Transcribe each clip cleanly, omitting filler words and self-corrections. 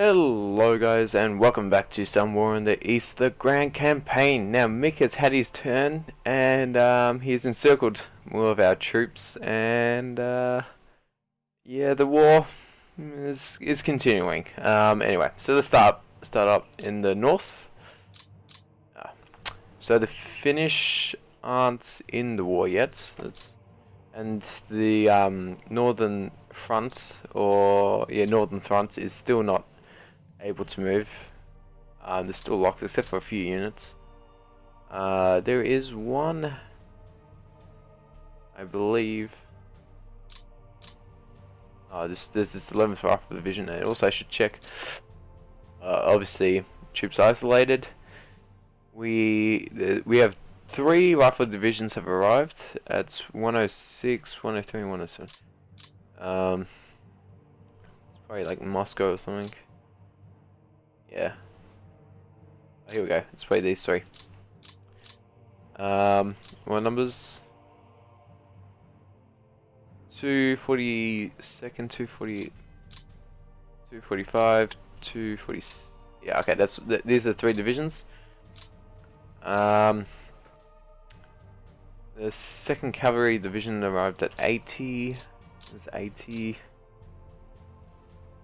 Hello guys and welcome back to some War in the East, the Grand Campaign. Now Mick has had his turn and he's encircled more of our troops and yeah, the war is continuing. Anyway, so let's start up in the north. So the Finnish aren't in the war yet. And the northern front, northern front is still not able to move. They're still locked except for a few units. There is one, I believe. There's this 11th Rifle Division. And also I should check. Obviously, troops isolated. We have 3 rifle divisions have arrived at 106, 103, and 107. It's probably like Moscow or something. Yeah. Oh, here we go. Let's play these 3. What numbers? 242nd, 240, 245, 240. Yeah, okay. These are 3 divisions. The 2nd Cavalry Division arrived at 80. There's 80.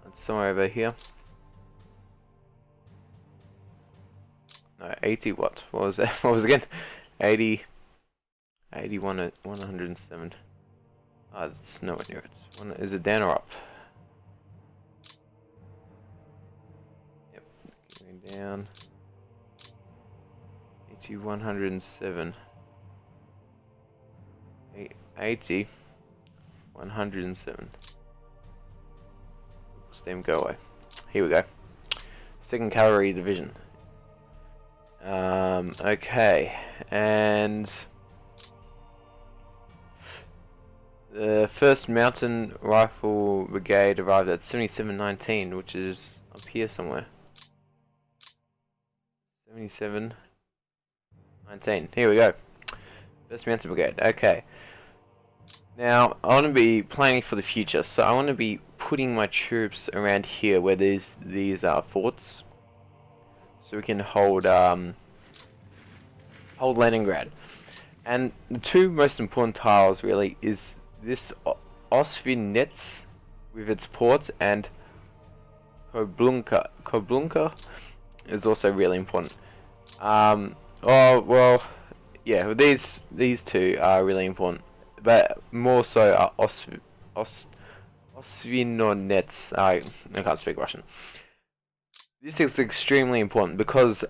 That's somewhere over here. No, 80 what? What was that? What was it again? 80. 81 107. Ah, it's nowhere near it. Is it down or up? Yep, going down. 80 107. 80 107. Steam go away. Here we go. 2nd Cavalry Division. Okay, and the 1st Mountain Rifle Brigade arrived at 7719, which is up here somewhere. 7719. Here we go. 1st Mountain Brigade. Okay. Now I want to be planning for the future, so I want to be putting my troops around here where these forts, so we can hold Leningrad. And the 2 most important tiles really is this Osvinets with its ports, and Koblunka. Koblunka is also really important. Oh well, yeah. These 2 are really important, but more so Osvinonets. I can't speak Russian. This is extremely important because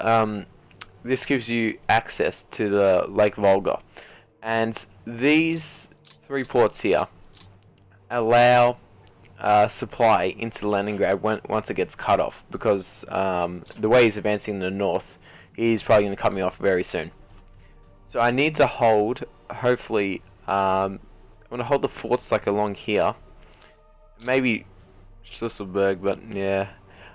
this gives you access to the Lake Volga, and these 3 ports here allow supply into Leningrad once it gets cut off, because the way he's advancing in the north, he's probably going to cut me off very soon. So I need to hold, hopefully, I'm going to hold the forts like along here, maybe Schlüsselburg, but yeah.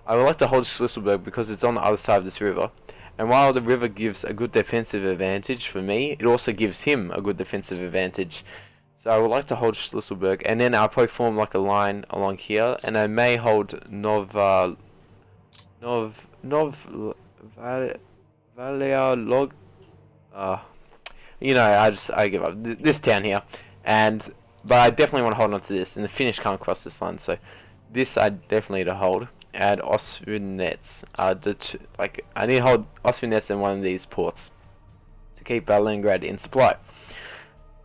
I would like to hold Schlüsselburg because it's on the other side of this river. And while the river gives a good defensive advantage for me, it also gives him a good defensive advantage. So I would like to hold Schlüsselburg, and then I'll probably form like a line along here, and I may hold Valealog. You know, I give up this town here, but I definitely want to hold on to this, and the Finnish can't cross this line, so this I definitely need to hold. Add Osvinets. I need to hold Osvinets in one of these ports to keep Leningrad in supply.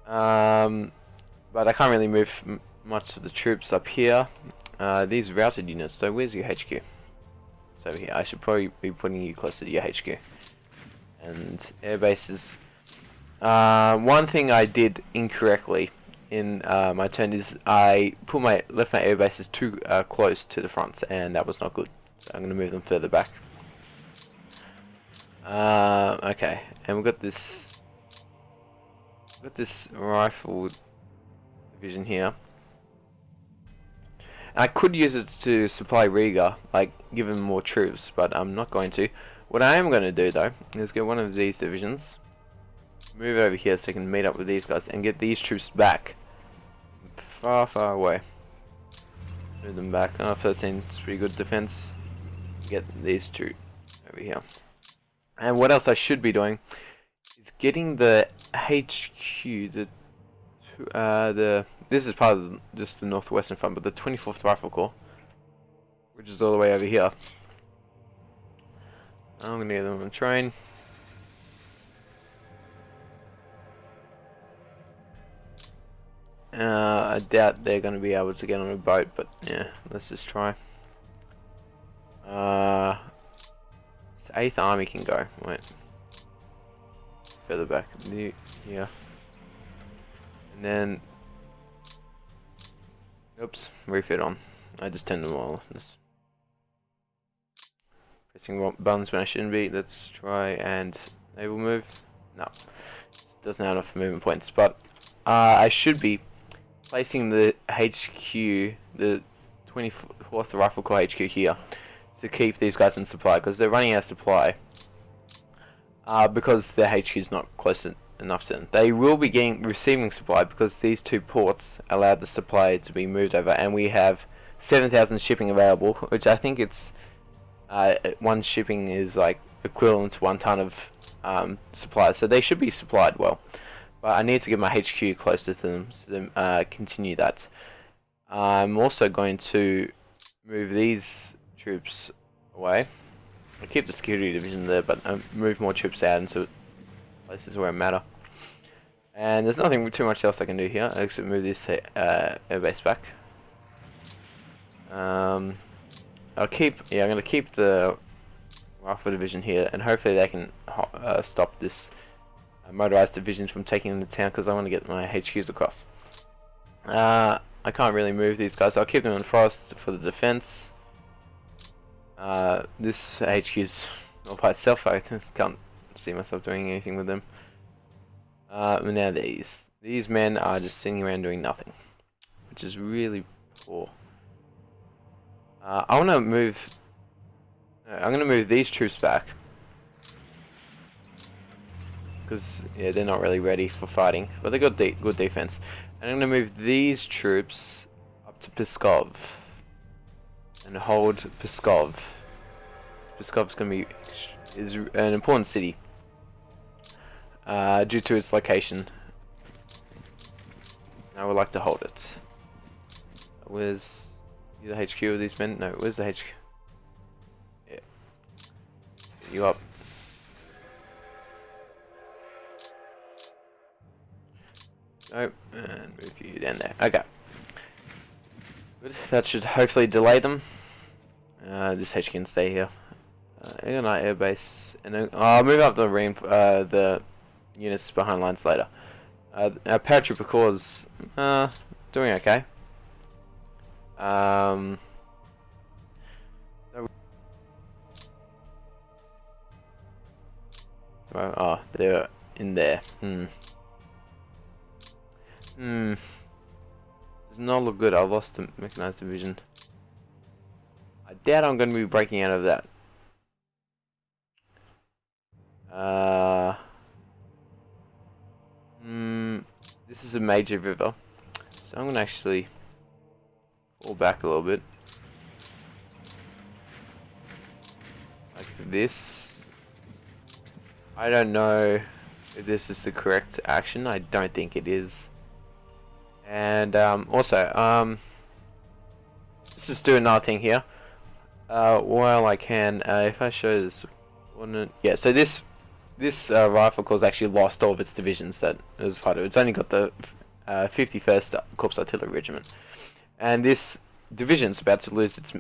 But I can't really move much of the troops up here. These routed units, though, where's your HQ? It's over here. I should probably be putting you closer to your HQ. And air bases. One thing I did incorrectly in my turn is I left my air bases too close to the fronts, and that was not good. So I'm going to move them further back. Okay, and we've got this rifle division here. And I could use it to supply Riga, like give them more troops, but I'm not going to. What I am going to do though is get one of these divisions, move over here so I can meet up with these guys and get these troops back far away. Move them back. 13 is pretty good defense. get these two over here. And what else I should be doing is getting the HQ, this is part of just the northwestern front, but the 24th Rifle Corps, which is all the way over here. I'm gonna get them on a train. I doubt they're gonna be able to get on a boat, but yeah, let's just try. 8th Army can go. Wait, further back here, and then oops, refit on. I just turned them all. Just pressing buttons when I shouldn't be. Let's try and they will move. No, it doesn't have enough movement points, but I should be placing the HQ, the 24th Rifle Corps HQ here, to keep these guys in supply, because they're running out of supply. Because their HQ is not close enough to them. They will be receiving supply because these two ports allowed the supply to be moved over, and we have 7,000 shipping available, which I think it's one shipping is like equivalent to 1 ton of supply, so they should be supplied well. But I need to get my HQ closer to them to continue that. I'm also going to move these troops away. I keep the security division there, but I move more troops out into places where it matter. And there's nothing too much else I can do here except move this airbase back. I'm gonna keep the Rifle division here, and hopefully they can stop this motorized divisions from taking the town, because I want to get my HQs across. I can't really move these guys. I'll keep them in forest for the defense. This HQ's all by itself. I can't see myself doing anything with them. Now these men are just sitting around doing nothing, which is really poor. I want to move. I'm going to move these troops back, because yeah, they're not really ready for fighting, but they got good defense. And I'm going to move these troops up to Pskov and hold Pskov. Pskov's going to is an important city due to its location. I would like to hold it. Where's the HQ of these men? No, where's the HQ? Yeah, get you up. Nope, and move you down there. Okay. Good. That should hopefully delay them. This HQ can stay here. Ignite airbase, and then I'll move up the units behind lines later. Our paratrooper corps doing okay. Oh, they're in there. Does not look good. I lost the mechanized division. I doubt I'm going to be breaking out of that. This is a major river, so I'm going to actually fall back a little bit. Like this. I don't know if this is the correct action. I don't think it is. And also, let's just do another thing here. While I can, if I show this, yeah. So this rifle corps actually lost all of its divisions that it was part of. It's only got the 51st Corps Artillery Regiment, and this division's about to lose its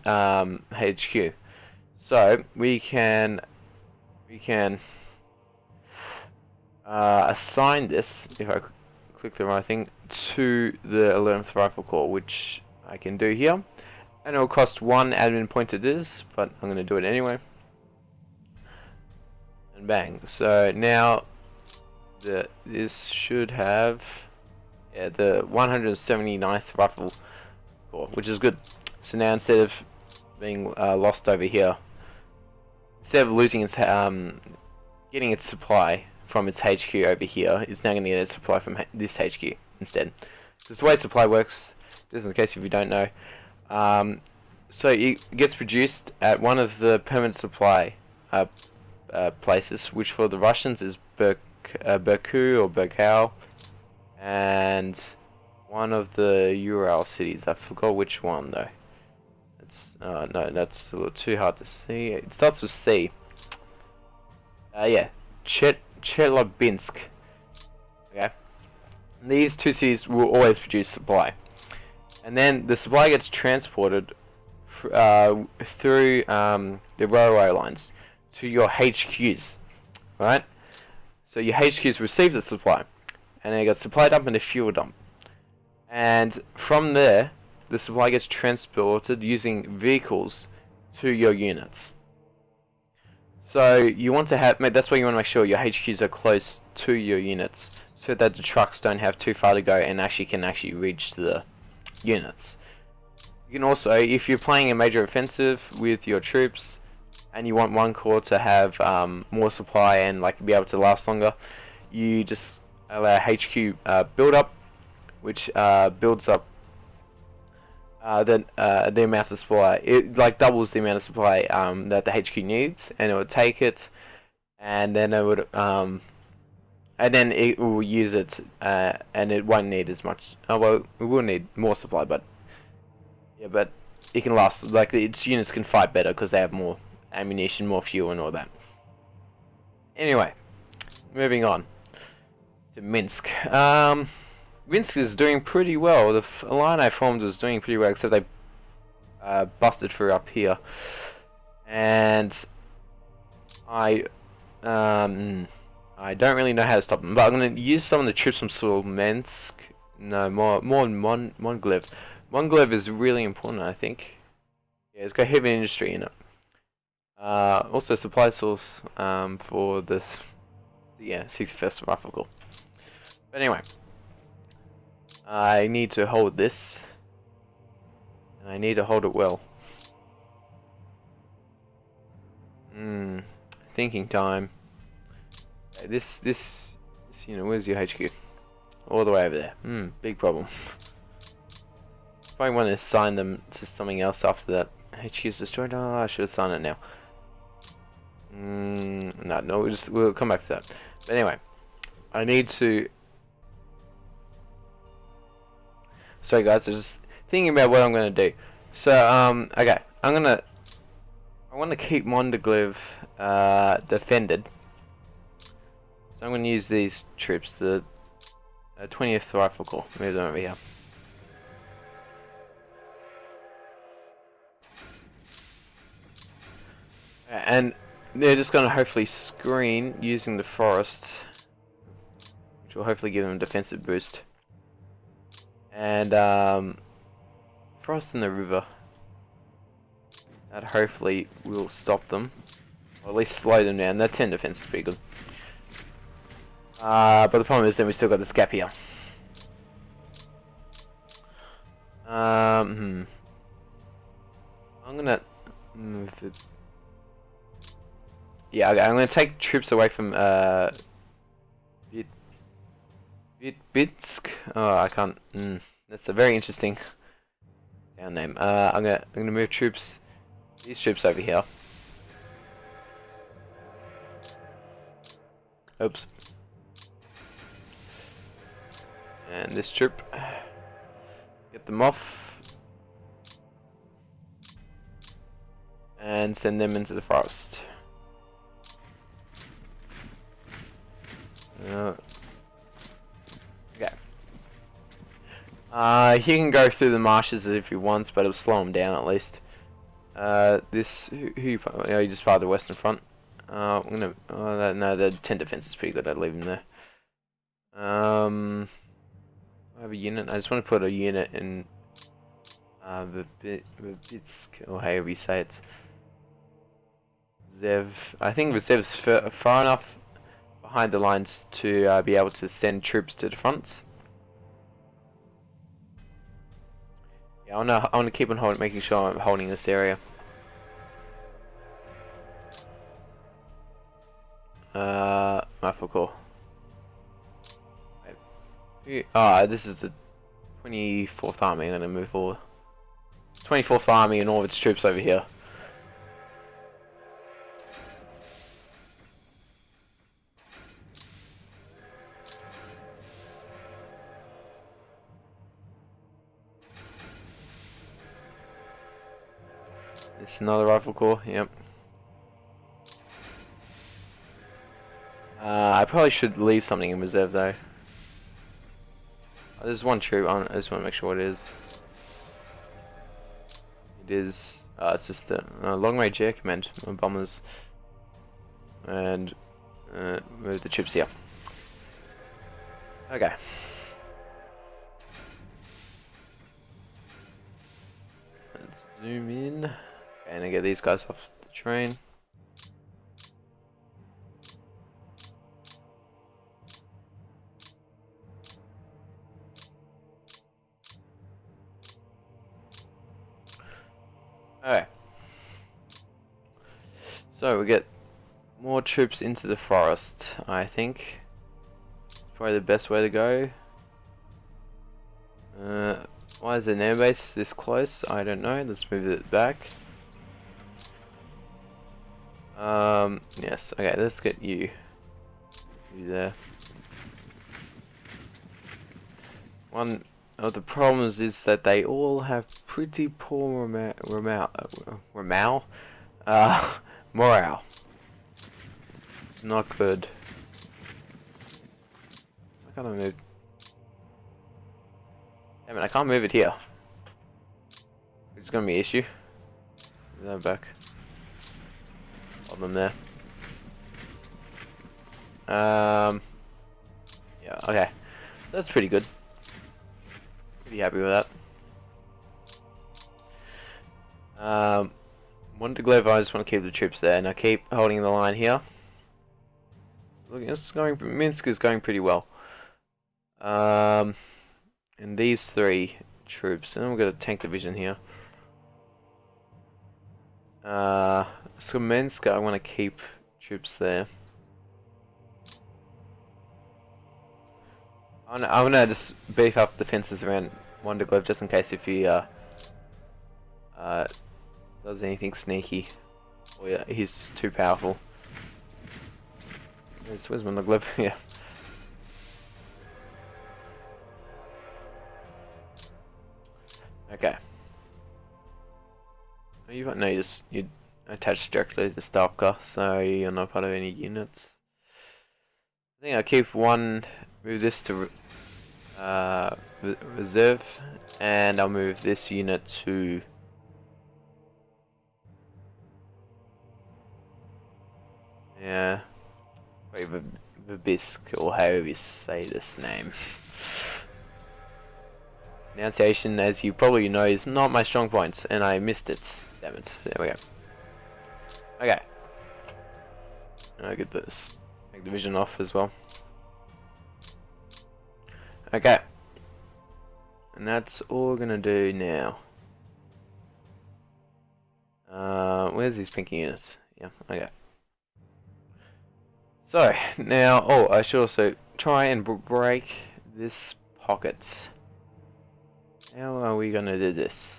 HQ. So we can assign this, if I click the right thing, to the 11th Rifle Corps, which I can do here, and it will cost 1 admin point to do this, but I'm going to do it anyway. And bang. So now this should have the 179th Rifle Corps, which is good. So now instead of being lost over here, instead of losing its getting its supply from its HQ over here, it's now going to get its supply from this HQ instead. Because the way supply works, just in case if you don't know, So it gets produced at one of the permanent supply places, which for the Russians is Baku or Baku, and one of the Ural cities. I forgot which one though. It's no, that's a little too hard to see. It starts with C. Yeah, Chelyabinsk. Okay, these two cities will always produce supply, and then the supply gets transported through the railway lines to your HQs, right? So your HQs receive the supply, and then it gets supply dump and a fuel dump, and from there, the supply gets transported using vehicles to your units. So you want to have, that's why you want to make sure your HQs are close to your units, so that the trucks don't have too far to go and can actually reach the units. You can also, if you're playing a major offensive with your troops, and you want one corps to have more supply and be able to last longer, you just allow HQ build up, which builds up the amount of supply. It doubles the amount of supply that the HQ needs, and it would take it, and then it would and then it will use it, and it won't need as much. Oh well, it will need more supply, but yeah, but it can last. Its units can fight better because they have more ammunition, more fuel, and all that. Anyway, moving on to Minsk. Minsk is doing pretty well. The Illini formed was doing pretty well, except they busted through up here, and I don't really know how to stop them. But I'm going to use some of the troops from Smolensk. No, more Monglev. Monglev is really important, I think. Yeah, it's got heavy industry in it. Also supply source for this. Yeah, 61st Rifle. But anyway. I need to hold this, and I need to hold it well. Thinking time. Okay, this where's your HQ? All the way over there. Big problem. Probably want to assign them to something else after that HQ is destroyed. Oh, I should assign it now. No, we'll come back to that. But anyway, I need to. So guys, I'm just thinking about what I'm gonna do. So okay, I want to keep Mondeglev defended. So I'm gonna use these troops, the 20th Rifle Corps. Move them over here. And they're just gonna hopefully screen using the forest, which will hopefully give them a defensive boost. And frost in the river. That hopefully will stop them, or at least slow them down. That 10 defense is pretty good. But the problem is then we still got this gap here. I'm gonna move it. Yeah, okay, I'm gonna take troops away from Bitsk. Oh, I can't. That's a very interesting town name. I'm gonna move troops. These troops over here. Oops. And this troop. Get them off. And send them into the forest. Okay. He can go through the marshes if he wants, but it'll slow him down at least. Who you just part of the Western Front. I'm gonna. No, the 10 defense is pretty good. I'd leave him there. I have a unit. I just want to put a unit in Vitebsk, or however you say it. Zev. I think Zev's far enough behind the lines to be able to send troops to the front. Yeah, I wanna keep on making sure I'm holding this area. Mafoko. This is the 24th Army. I'm gonna move forward. 24th Army and all of its troops over here. It's another rifle corps, yep. I probably should leave something in reserve though. There's one troop, I just want to make sure what it is. It is, it's just a long range air command bombers. And move the troops here. Okay. Let's zoom in. Okay, and I get these guys off the train. Alright. So we get more troops into the forest, I think. It's probably the best way to go. Why is the air base this close? I don't know. Let's move it back. Yes, okay, let's get you there. One of the problems is that they all have pretty poor morale. It's not good. Why can't I move? Damn it, I can't move it here. It's gonna be an issue. They're back. Hold them there. Yeah, okay. That's pretty good. Pretty happy with that. Monteglev, I just want to keep the troops there, and I keep holding the line here. Look, it's going. Minsk is going pretty well. And these three troops, and we've got a tank division here. So Minsk, I want to keep troops there. I'm gonna just beef up defenses around Monteglev just in case if he does anything sneaky, or yeah, he's just too powerful. Where's Monteglev? Yeah. Okay. No, you attach directly to the Stalker, so you're not part of any units. I think I'll keep one. Move this to reserve, and I'll move this unit to Vibisk, or however you say this name. Pronunciation, as you probably know, is not my strong point, and I missed it. Damn it. There we go. Okay. I'll get this. Make the vision off as well. Okay. And that's all we're gonna do now. Where's these pinky units? Yeah, okay. So, now, I should also try and break this pocket. How are we gonna do this?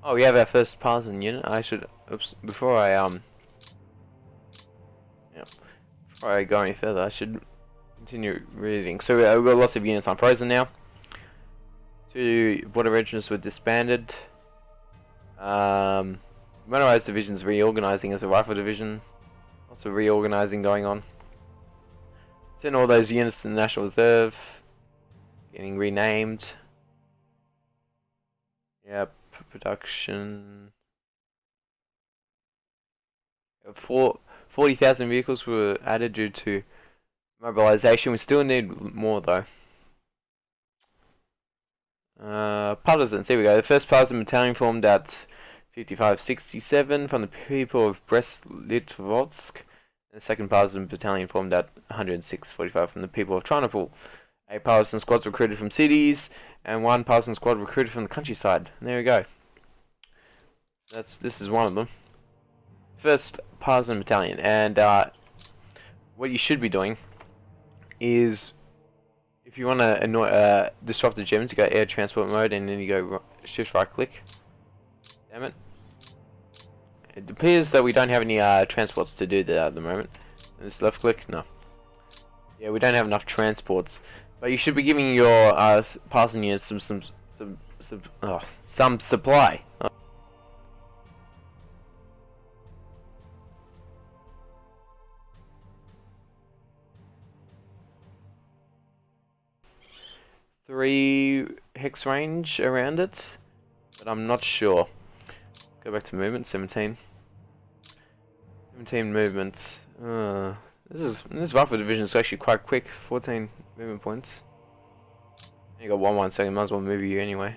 Oh, we have our first partisan unit. I should, before I go any further, I should continue reading. So we've got lots of units unfrozen now. 2 border regiments were disbanded. Motorized divisions reorganizing as a rifle division. Lots of reorganizing going on. Send all those units to the National Reserve. Getting renamed. Yep, production. 40,000 vehicles were added due to mobilization. We still need more though. Partisans, here we go. The first partisan battalion formed at 5567 from the people of Brest-Litovsk. The second partisan battalion formed at 10645 from the people of Trnopol. 8 partisan squads recruited from cities, and 1 partisan squad recruited from the countryside. And there we go. This is one of them. First partisan battalion, and what you should be doing is If you want to disrupt the Germans, you go air transport mode, and then you go shift right click. Damn it. It appears that we don't have any transports to do that at the moment. And just left click? No. Yeah, we don't have enough transports. But you should be giving your passing units some supply. Oh. Three hex range around it, but I'm not sure. Go back to movement, 17. 17 movements. This Rifle division is actually quite quick. 14 movement points. You got 1 so you might as well move you anyway.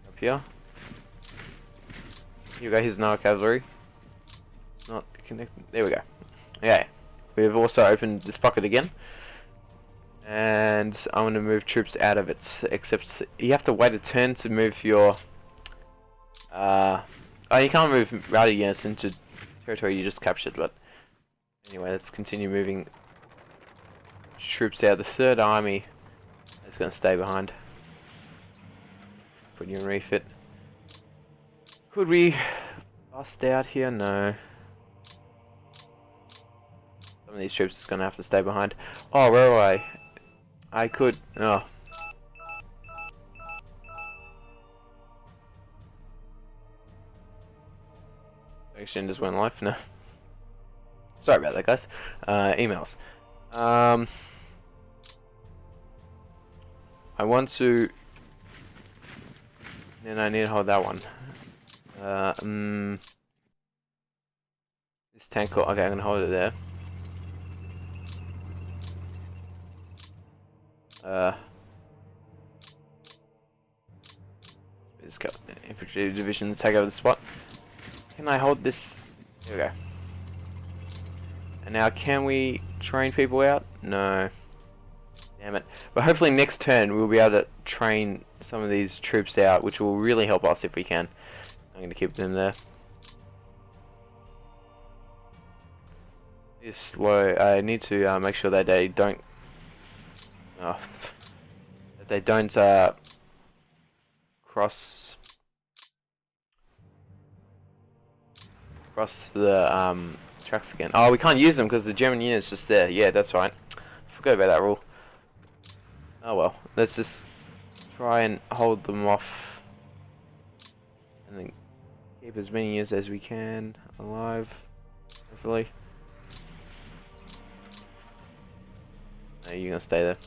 Up here. Here we go, here's another cavalry. It's not connected. There we go. Okay. We've also opened this pocket again. And I'm going to move troops out of it. Except you have to wait a turn to move your... oh, you can't move rowdy units into territory you just captured, but... Anyway, let's continue moving troops out. The 3rd Army is going to stay behind. Put you in refit. Could we bust out here? No. Some of these troops are going to have to stay behind. Oh, where are I? I could... Oh. Action just went live? No. Sorry about that, guys. Emails. I want to... Then I need to hold that one. This tank... Okay, I'm going to hold it there. Just got infantry division to take over the spot. Can I hold this? There we go. And now, can we train people out? No. Damn it. But hopefully next turn we'll be able to train some of these troops out, which will really help us if we can. I'm going to keep them there. It's slow. I need to make sure that they don't... Oh, that they don't cross the tracks again. Oh, we can't use them because the German unit's just there. Yeah, that's right. Forgot about that rule. Oh well. Let's just try and hold them off, and then keep as many units as we can alive. Hopefully. No, you're gonna stay there.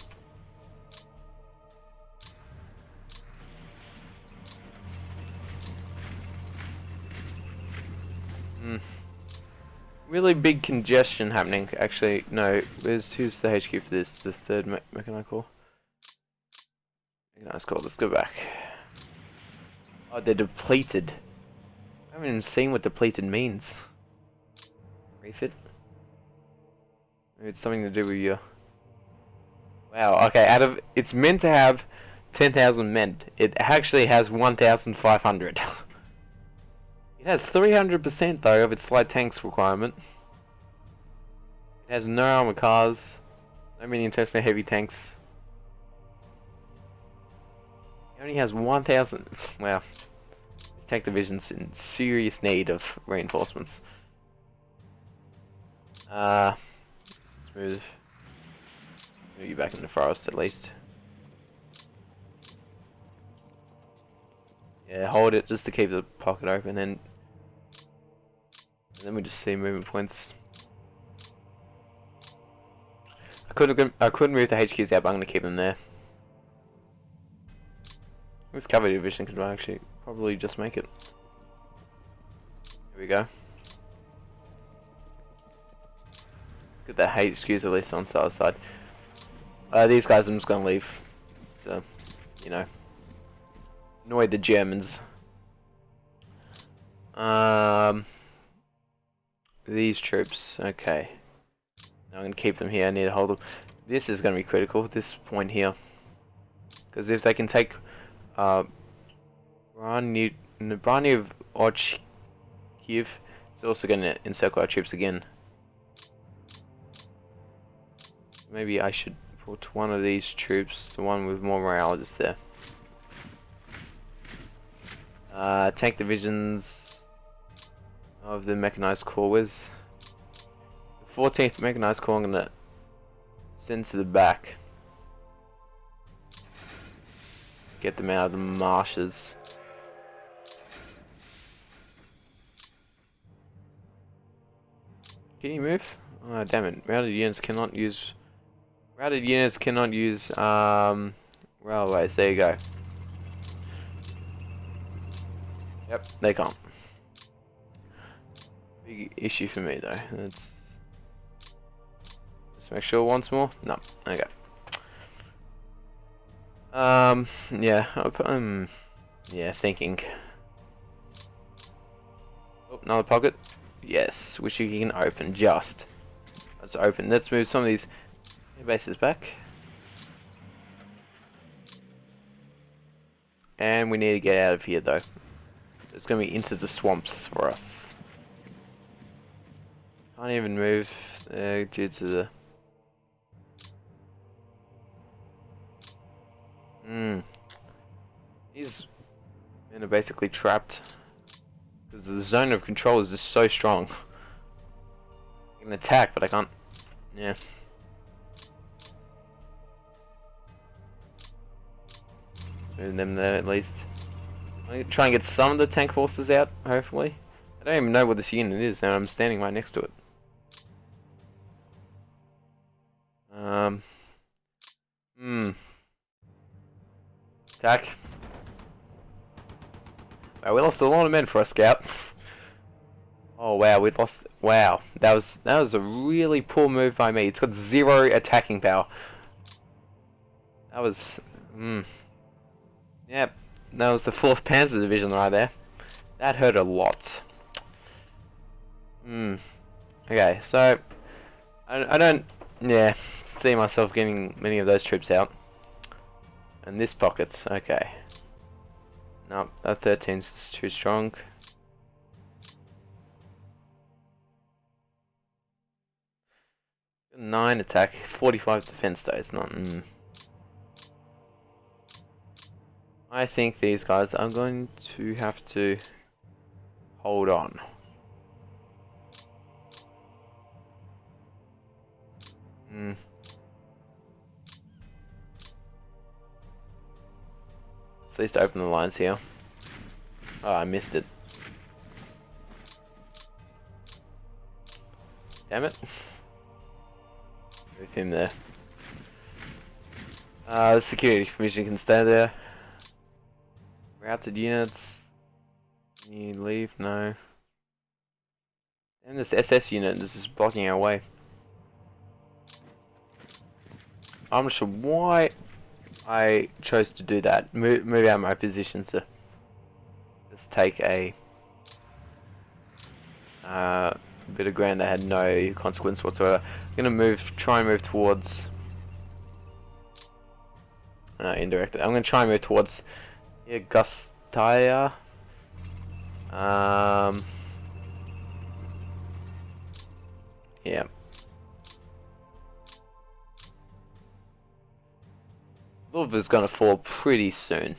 Really big congestion happening. Actually, no. Who's the HQ for this? The 3rd Mechanized Corps. Mechanized Corps. Let's go back. Oh, they're depleted. I haven't even seen what depleted means. Refit. Maybe it's something to do with your... Wow. Okay. It's meant to have 10,000 men. It actually has 1,500. It has 300% though of its light tanks requirement. It has no armored cars, no medium tanks, no heavy tanks. It only has 1,000. Wow. This tank division's in serious need of reinforcements. Let's move you back in the forest at least. Yeah, hold it just to keep the pocket open, and then we just see movement points. I couldn't move the HQs out, but I'm gonna keep them there. This cavalry division could actually probably just make it. Here we go. Get the HQs at least on the other side. These guys I'm just gonna leave. So, you know, annoy the Germans. These troops, okay. Now I'm gonna keep them here. I need to hold them. This is gonna be critical. This point here, because if they can take Brani of Ochkiv, it's also gonna encircle our troops again. maybe I should put one of these troops, the one with more morale, just there. Tank divisions of the Mechanized Corps with. The 14th Mechanized Corps I'm gonna send to the back. Get them out of the marshes. Can you move? Oh damn it! Routed units cannot use. Routed units cannot use railways. There you go. Yep, they can't. Big issue for me though. Let's just make sure once more. No. Okay. Yeah. Yeah. Thinking. Oh, another pocket. Yes, which you can open just. Let's open. Let's move some of these bases back. And we need to get out of here though. It's going to be into the swamps for us. Can't even move due to the... These men are basically trapped. Because the zone of control is just so strong. I can attack, but I can't... Yeah. Let's move them there at least. I'm gonna try and get some of the tank forces out, hopefully. I don't even know what this unit is now, I'm standing right next to it. Attack. Wow, we lost a lot of men for a scout. Oh wow, we lost. Wow, that was a really poor move by me. It's got 0 attacking power. That was. Yep, that was the 4th Panzer Division right there. That hurt a lot. Okay, so I don't see myself getting many of those troops out. And this pocket, okay. No, that 13's too strong. Nine attack, 45 defense though, it's not... I think these guys are going to have to hold on. At least open the lines here. Oh, I missed it. Damn it. Move him there. The security provision can stay there. Routed units. Can you leave? No. And this SS unit is just blocking our way. I'm not sure why I chose to do that. Move out my position to just take a bit of ground that had no consequence whatsoever. I'm gonna try and move towards indirectly. I'm gonna try and move towards Gustaya. Yeah. Love is gonna fall pretty soon.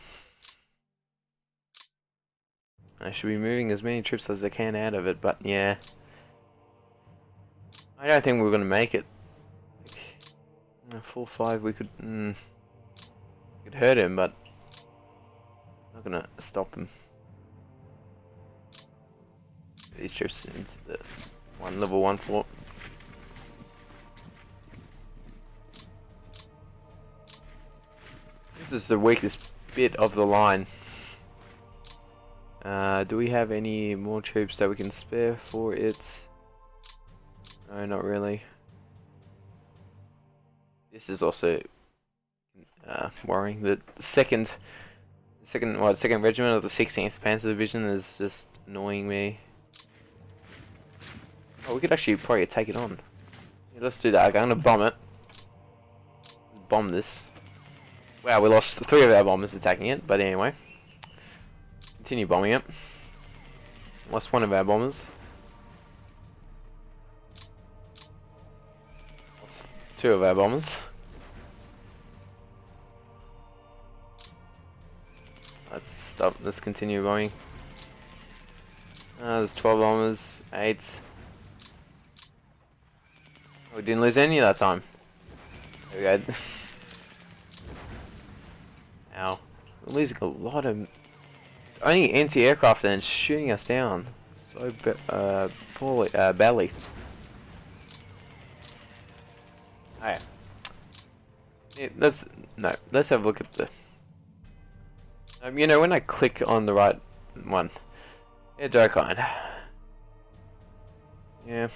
I should be moving as many troops as I can out of it, but yeah. I don't think we're gonna make it. Like, 4-5 we could hurt him, but not gonna stop him. These troops into the level 1 fort. This is the weakest bit of the line. Do we have any more troops that we can spare for it? No, not really. This is also worrying. The second regiment of the 16th Panzer Division is just annoying me. Oh, we could actually probably take it on. Yeah, let's do that. Okay, I'm gonna bomb it. Let's bomb this. Wow, we lost 3 of our bombers attacking it, but anyway. Continue bombing it. Lost 1 of our bombers. Lost 2 of our bombers. Let's stop. Let's continue going. There's 12 bombers, 8. Oh, we didn't lose any that time. There we go. Ow. We're losing a lot of... It's only anti-aircraft and it's shooting us down. So poorly, badly. Oh, yeah, let's have a look at the... you know, when I click on the right one... Yeah, Dokine. Yeah.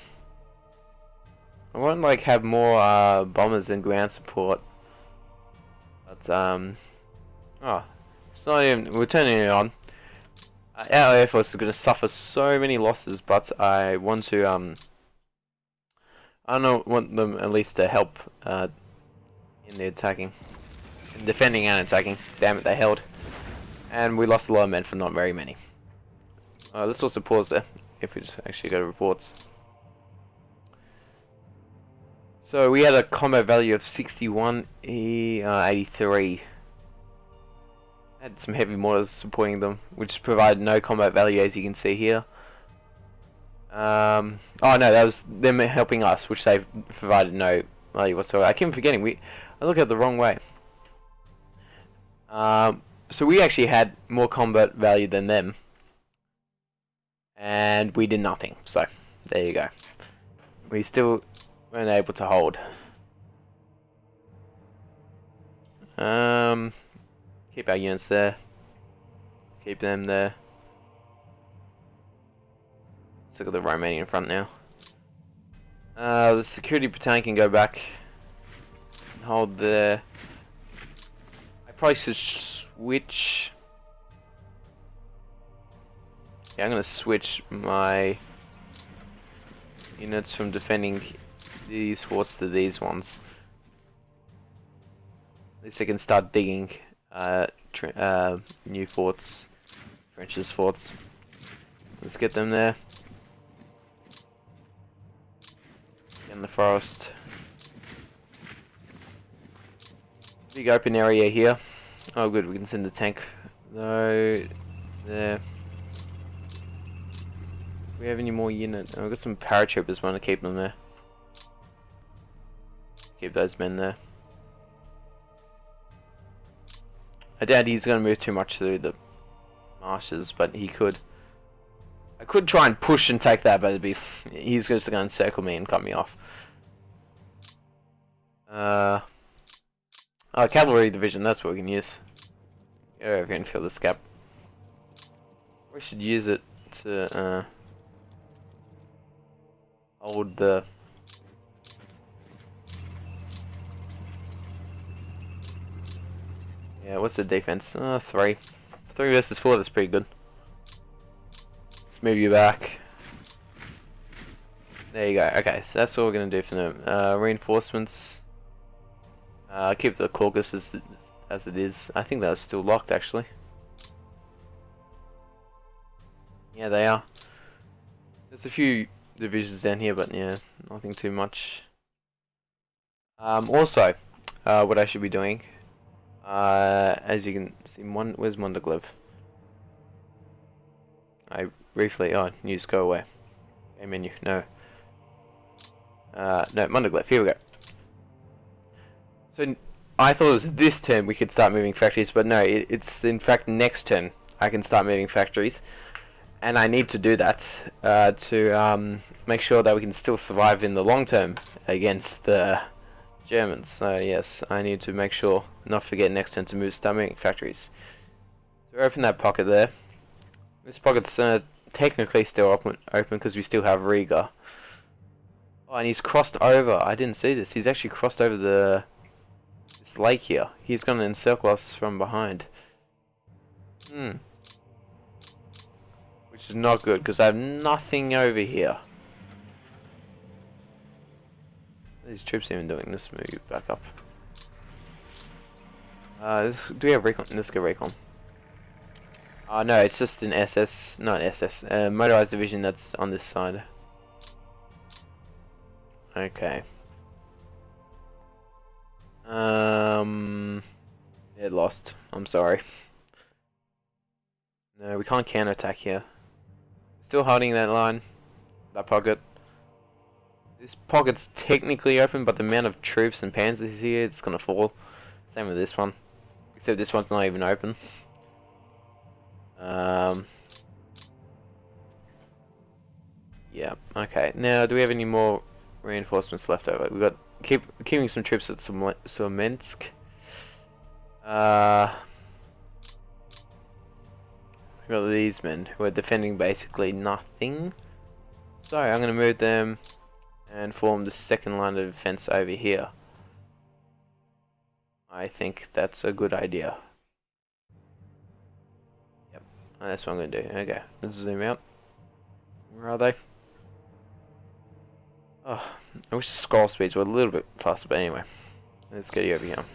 I want to like have more bombers and ground support. But oh, it's not even. We're turning it on. Our air force is going to suffer so many losses, but I want to I don't want them at least to help in the attacking, in defending and attacking. Damn it, they held, and we lost a lot of men for not very many. Let's also pause there if we just actually go to reports. So we had a combat value of 61 83. Had some heavy mortars supporting them, which provided no combat value, as you can see here. Oh no, that was them helping us, which they provided no value whatsoever. I keep forgetting, I look at it the wrong way. So we actually had more combat value than them, and we did nothing. So there you go. We still weren't able to hold. Keep our units there. Keep them there. Let's look at the Romanian front now. The security battalion can go back and hold there. I probably should switch. Yeah, I'm gonna switch my units from defending these forts to these ones. At least they can start digging new forts, trenches forts. Let's get them there. In the forest. Big open area here. Oh good, we can send the tank. No, there. Do we have any more units? Oh, we've got some paratroopers, want to keep them there. Keep those men there. I doubt he's going to move too much through the marshes, but he could. I could try and push and take that, but it'd be... He's just going to circle me and cut me off. Oh, cavalry division, that's what we can use. Go over here and fill this gap. We should use it to hold the... Yeah, what's the defense? 3. 3 versus 4, that's pretty good. Let's move you back. There you go. Okay, so that's what we're going to do for them. Reinforcements. Keep the Caucasus as it is. I think that was still locked, actually. Yeah, they are. There's a few divisions down here, but yeah, nothing too much. Also, what I should be doing... as you can see, where's Mondoglev? I briefly, news, go away. Okay, menu, no. No, Mondoglev, here we go. So, I thought it was this turn we could start moving factories, but no, it's in fact next turn I can start moving factories. And I need to do that, to make sure that we can still survive in the long term against the Germans. So yes, I need to make sure, not forget next turn to start moving factories. So open that pocket there. This pocket's technically still open because we still have Riga. Oh, and he's crossed over. I didn't see this. He's actually crossed over this lake here. He's going to encircle us from behind. Which is not good because I have nothing over here. These troops even doing this move back up. Do we have recon? Let's go recon. No, it's just an SS, not SS, motorized division that's on this side. Okay. They're lost. I'm sorry. No, we can't counterattack here. Still holding that line. That pocket. This pocket's technically open, but the amount of troops and panzers here, it's gonna fall. Same with this one. Except this one's not even open. Yeah, okay. Now, do we have any more reinforcements left over? We've got keeping some troops at Minsk. We've got these men who are defending basically nothing. So I'm going to move them and form the second line of defense over here. I think that's a good idea. Yep, that's what I'm going to do. Okay, let's zoom out. Where are they? Oh, I wish the scroll speeds were a little bit faster, but anyway. Let's get you over here.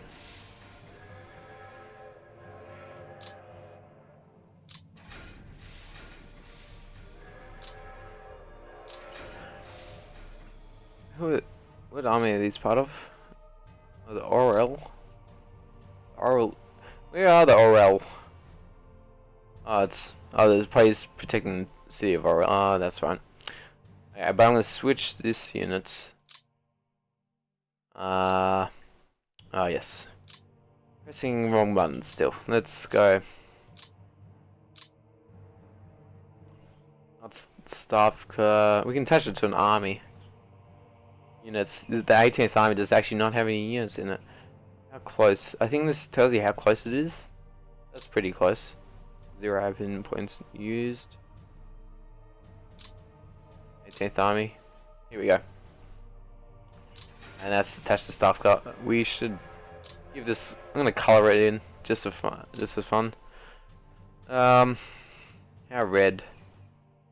What army are these part of? Oh, the Orel? Orel. Where are the Orel? Oh, there's a place protecting the city of Orel. Oh, that's right. Okay, but I'm gonna switch this unit. Oh yes. Pressing wrong button still. Let's go. Let's staff. We can attach it to an army. Units. The 18th army does actually not have any units in it. How close? I think this tells you how close it is. That's pretty close. 0 open points used. 18th army. Here we go. And that's attached to staff car. We should give this. I'm gonna color it in just for fun. Just for fun. How red?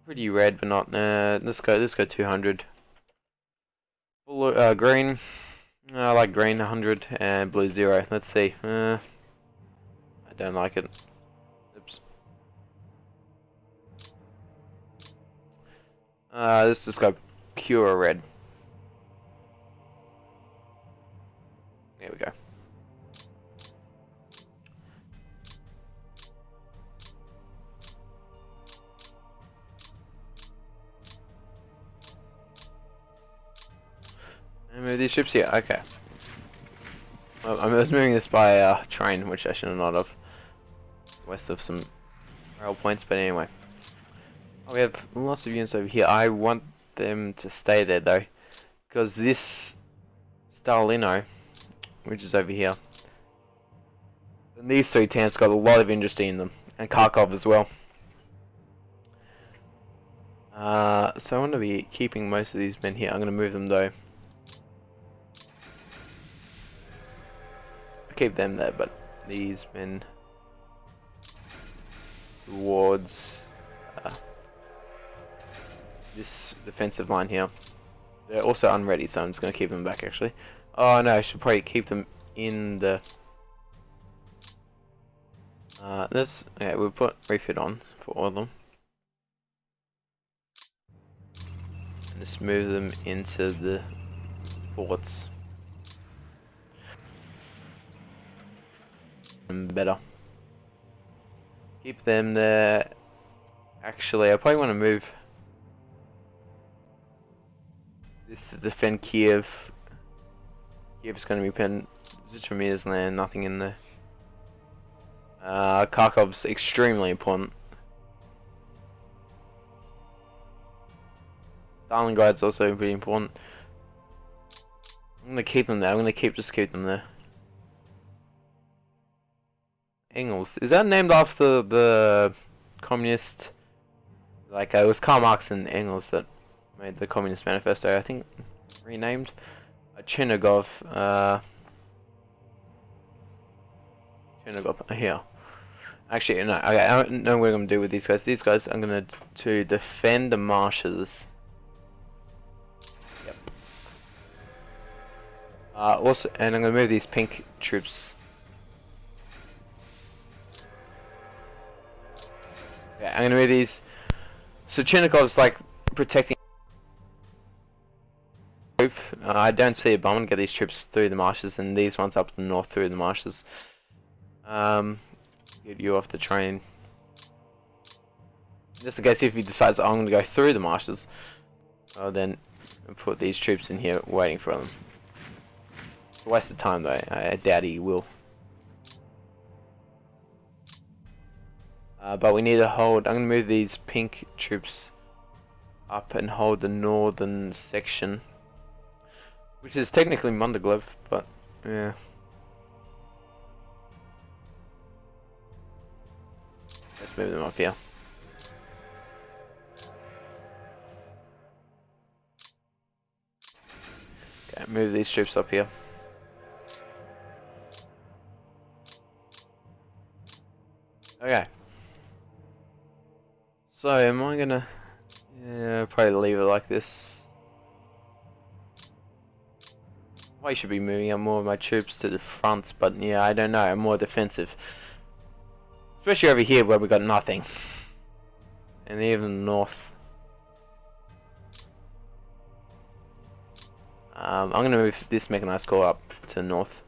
Pretty red, but not. Let's go 200. Blue, green. I like green 100 and blue 0. Let's see. I don't like it. Oops. Let's just go pure red. There we go. And move these ships here. Okay. Well, I was moving this by train, which I should not have. West of some rail points, but anyway. Oh, we have lots of units over here. I want them to stay there though, because this Stalino, which is over here, and these three towns got a lot of industry in them, and Kharkov as well. So I want to be keeping most of these men here. I'm going to move them though. Keep them there, but these men towards this defensive line here. They're also unready, so I'm just going to keep them back actually. Oh no, I should probably keep them in the... okay, we'll put refit on for all of them. And just move them into the forts. Better. Keep them there. Actually, I probably want to move this to defend Kiev. Kiev's going to be Zitramir's land, nothing in there. Kharkov's extremely important. Stalingrad's also pretty important. I'm going to keep them there. I'm going to just keep them there. Engels. Is that named after the communist? Like, it was Karl Marx and Engels that made the Communist Manifesto, I think. Renamed. Chernigov. Chernigov. Here. Actually, no. Okay, I don't know what I'm going to do with these guys. These guys, I'm going to defend the marshes. Yep. Also, and I'm going to move these pink troops. Yeah, I'm gonna move these. So Chernigov's like protecting. I don't see a bomb and get these troops through the marshes, and these ones up the north through the marshes. Get you off the train. Just in case if he decides, oh, I'm going to go through the marshes, I'll then put these troops in here waiting for them. It's a waste of time though, I doubt he will. But we need to hold, I'm going to move these pink troops up and hold the northern section, which is technically Mundaglev, but yeah. Let's move them up here. Okay, move these troops up here. Okay. So, am I gonna... Yeah, probably leave it like this. I should be moving up more of my troops to the front, but yeah, I don't know, I'm more defensive. Especially over here where we got nothing. And even north. I'm gonna move this mechanized corps up to the north.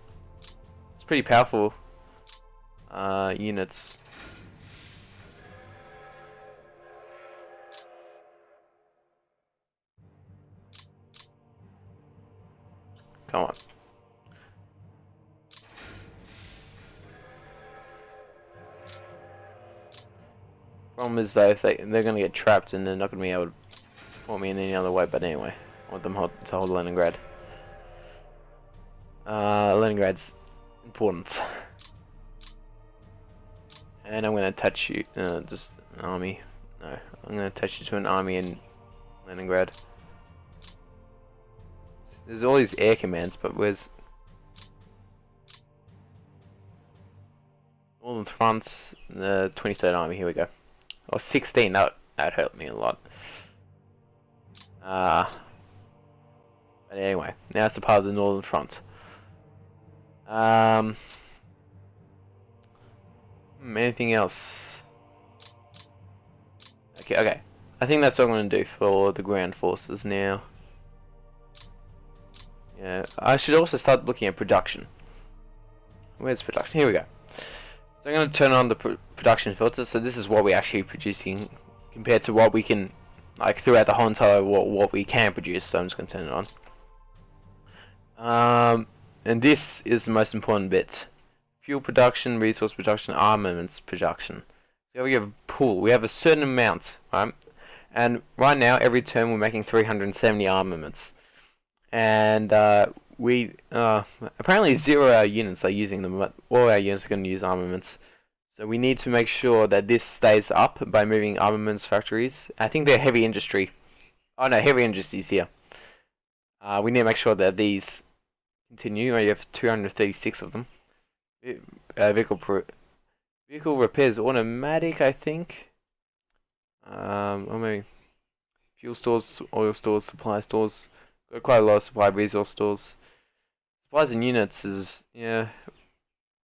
It's pretty powerful units. Come on. Problem is though, if they're gonna get trapped and they're not gonna be able to support me in any other way. But anyway, I want them to hold Leninggrad. Leningrad's important, and I'm gonna attach you just an army. No, I'm gonna attach you to an army in Leningrad. There's all these air commands, but where's Northern Front, the 23rd Army? Here we go. Or 16. That hurt me a lot. But anyway, now it's a part of the Northern Front. Anything else? Okay. I think that's all I'm going to do for the ground forces now. Yeah, I should also start looking at production. Where's production? Here we go. So I'm going to turn on the production filter. So this is what we're actually producing compared to what we can, like throughout the whole entire what we can produce. So I'm just going to turn it on. And this is the most important bit: fuel production, resource production, armaments production. So we have a pool. We have a certain amount, right? And right now, every turn we're making 370 armaments. And we apparently 0 our units are using them, but all our units are going to use armaments. So we need to make sure that this stays up by moving armaments factories. I think they're heavy industry. Oh no, heavy industry is here. We need to make sure that these continue. You have 236 of them. Vehicle repairs automatic, I think. Or maybe fuel stores, oil stores, supply stores. Got quite a lot of supply resource stores. Supplies and units is, yeah.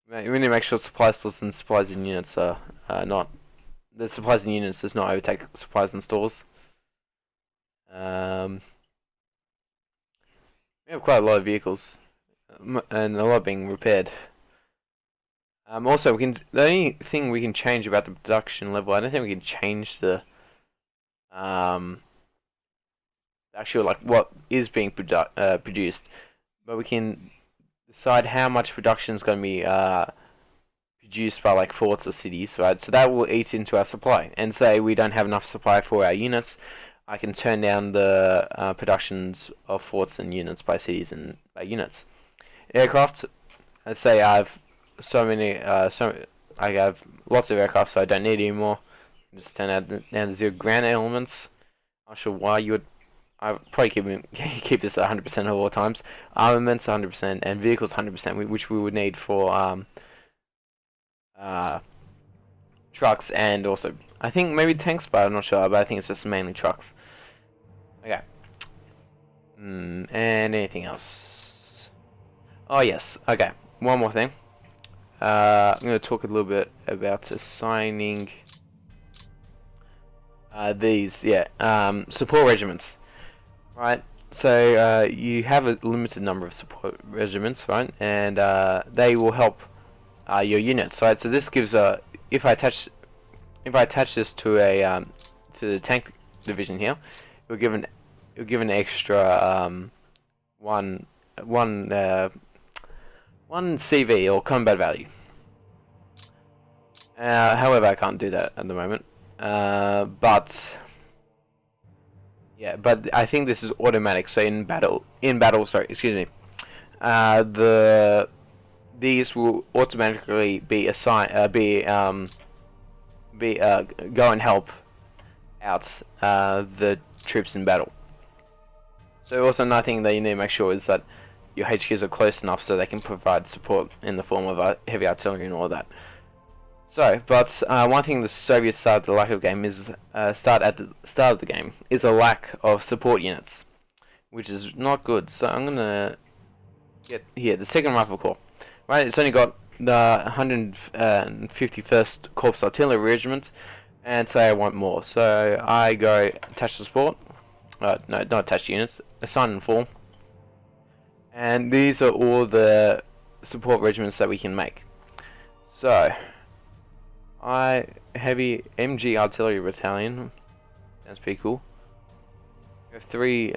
We need to make sure supply stores and supplies and units are not. The supplies and units does not overtake supplies and stores. We have quite a lot of vehicles, and a lot being repaired. Also, the only thing we can change about the production level, I don't think we can change the actual like what is being produced, but we can decide how much production is going to be produced by like forts or cities, right? So that will eat into our supply. And say we don't have enough supply for our units, I can turn down the productions of forts and units by cities and by units. Aircraft, let's say I have I have lots of aircraft, so I don't need any more. Just turn down to 0 ground elements. I'm not sure why you would. I probably keep this at 100% at all times. Armaments 100% and vehicles 100%, which we would need for trucks and also I think maybe tanks, but I'm not sure. But I think it's just mainly trucks. Okay. And anything else? Oh yes. Okay. One more thing. I'm going to talk a little bit about assigning these support regiments. Right, so you have a limited number of support regiments, right, and they will help your units. Right, so this gives a if I attach this to a to the tank division here, it'll give an extra one CV or combat value. However, I can't do that at the moment. But yeah, but I think this is automatic. So in battle, sorry, excuse me. These will automatically be assigned, go and help out the troops in battle. So also another thing that you need to make sure is that your HQs are close enough so they can provide support in the form of heavy artillery and all that. So, but one thing the Soviets started the lack of game is start at the start of the game is a lack of support units, which is not good. So I'm gonna get here the Second Rifle Corps. Right, it's only got the 151st Corps Artillery Regiment, and say I want more. So I go attach to support. No, not attached units. Assign and form. And these are all the support regiments that we can make. So heavy MG Artillery Battalion. Sounds pretty cool. We have 3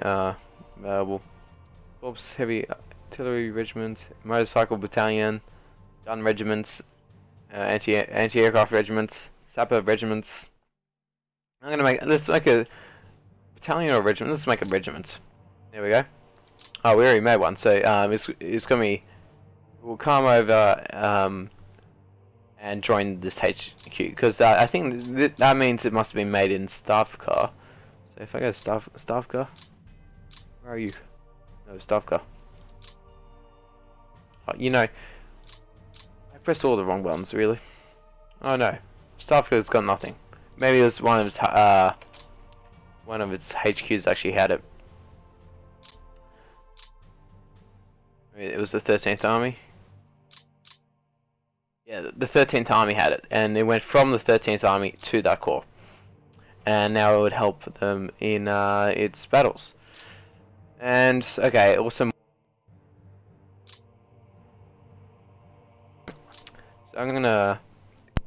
Corps Heavy Artillery Regiment, Motorcycle Battalion, Gun Regiments, anti-aircraft regiments, Sapper regiments. I'm gonna let's make a battalion or regiment. Let's make a regiment. There we go. Oh, we already made one. So it's gonna be. We'll come over and join this HQ because I think that means it must have been made in Stavka. So if I go to Stavka, where are you? No, Stavka. Oh, you know, I pressed all the wrong buttons really. Oh no, Stavka's got nothing. Maybe it was one of its HQs actually had it. It was the 13th Army. Yeah, the 13th Army had it, and it went from the 13th Army to that corps, and now it would help them in its battles. And okay, also, so I'm gonna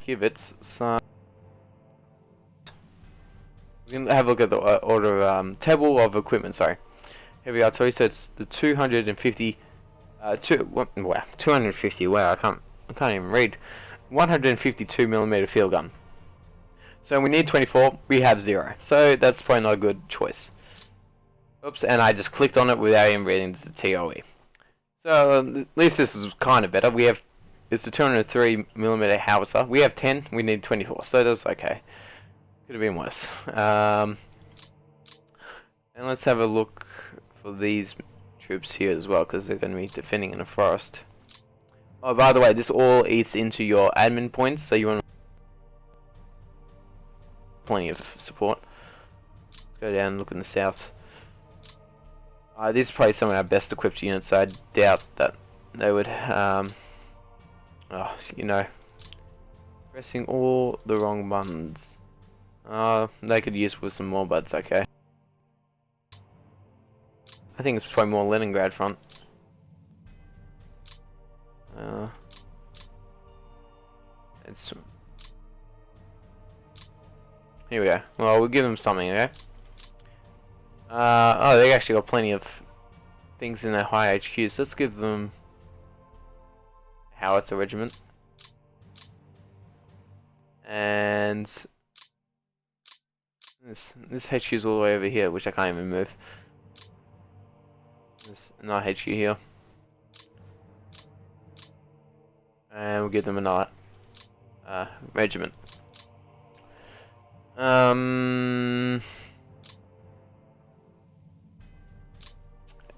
give it some. We can have a look at the order table of equipment. Sorry, heavy artillery. So it's the 250. 250. Wow, I can't even read. 152mm field gun. So we need 24. We have 0. So that's probably not a good choice. Oops, and I just clicked on it without even reading the TOE. So at least this is kind of better. It's a 203mm howitzer. We have 10. We need 24. So that's okay. Could have been worse. And let's have a look for these troops here as well, because they're going to be defending in a forest. Oh, by the way, this all eats into your admin points, so you want plenty of support. Let's go down and look in the south. These are probably some of our best equipped units, so I doubt that they would, you know, pressing all the wrong buttons. They could use with some more, but it's okay. I think it's probably more Leningrad front. Here we go. Well, we'll give them something, okay? Oh, they actually got plenty of things in their high HQs. Let's give them howitzer regiment. And this HQ is all the way over here, which I can't even move. There's another HQ here. And we'll give them another regiment.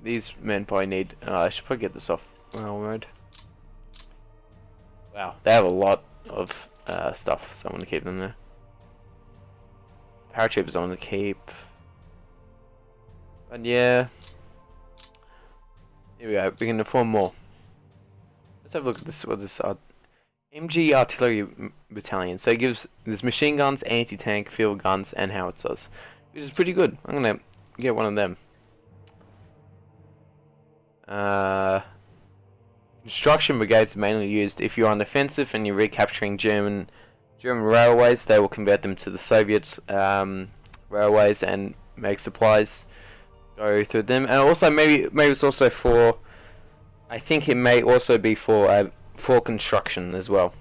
These men probably need. I should probably get this off mode. Wow, they have a lot of stuff, so I'm gonna keep them there. Paratroopers I want to keep. But yeah. Here we go, we can afford more. Let's have a look at this. What this MG Artillery Battalion. So it gives there's machine guns, anti-tank, field guns, and howitzers, which is pretty good. I'm gonna get one of them. Construction brigades are mainly used if you're on the offensive and you're recapturing German railways. They will convert them to the Soviet railways and make supplies go through them. And also maybe it's also for, I think it may also be for construction as well.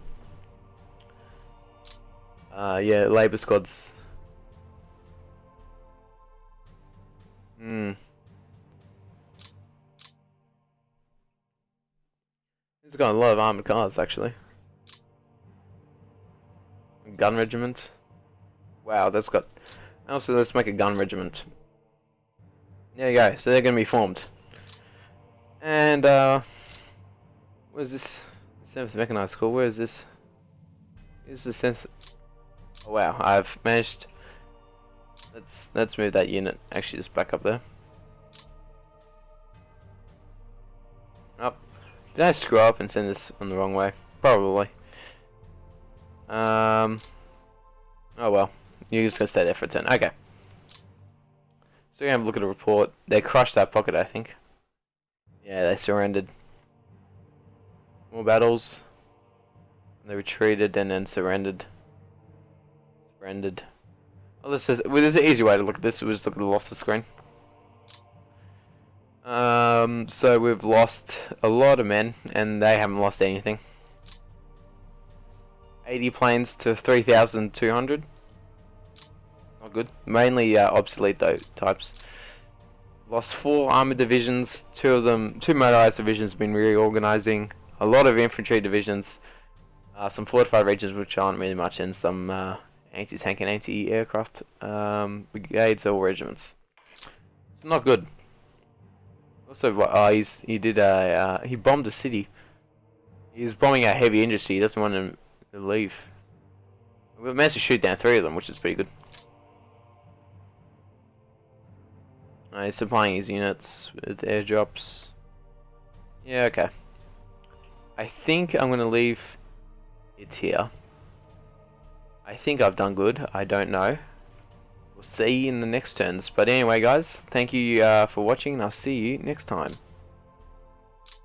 Yeah, Labour squads. It's got a lot of armored cars actually. Gun regiment. Wow, that's got. Also, let's make a gun regiment. There you go. So they're going to be formed. And where's this? 7th Mechanized Corps. Where is this? Is the 7th? Oh wow, I've managed. Let's move that unit. Actually, just back up there. Up. Did I screw up and send this on the wrong way? Probably. Oh well. You're just gonna stay there for a turn. Okay. So we're gonna have a look at a report. They crushed that pocket, I think. Yeah, they surrendered. More battles. They retreated and then surrendered. Surrendered. Oh, this is. Well, there's an easy way to look at this. We'll just look at the losses screen. So we've lost a lot of men, and they haven't lost anything. 80 planes to 3,200. Not good. Mainly obsolete though types. Lost 4 armored divisions. 2 motorized divisions have been reorganizing. A lot of infantry divisions. Some fortified regions which aren't really much, and some anti-tank and anti-aircraft brigades or regiments. It's not good. Also, he bombed a city. He's bombing out heavy industry. He doesn't want him to leave. We managed to shoot down 3 of them, which is pretty good. He's supplying his units with airdrops. Yeah, okay. I think I'm gonna leave it here. I think I've done good. I don't know. We'll see in the next turns. But anyway, guys, thank you for watching, and I'll see you next time.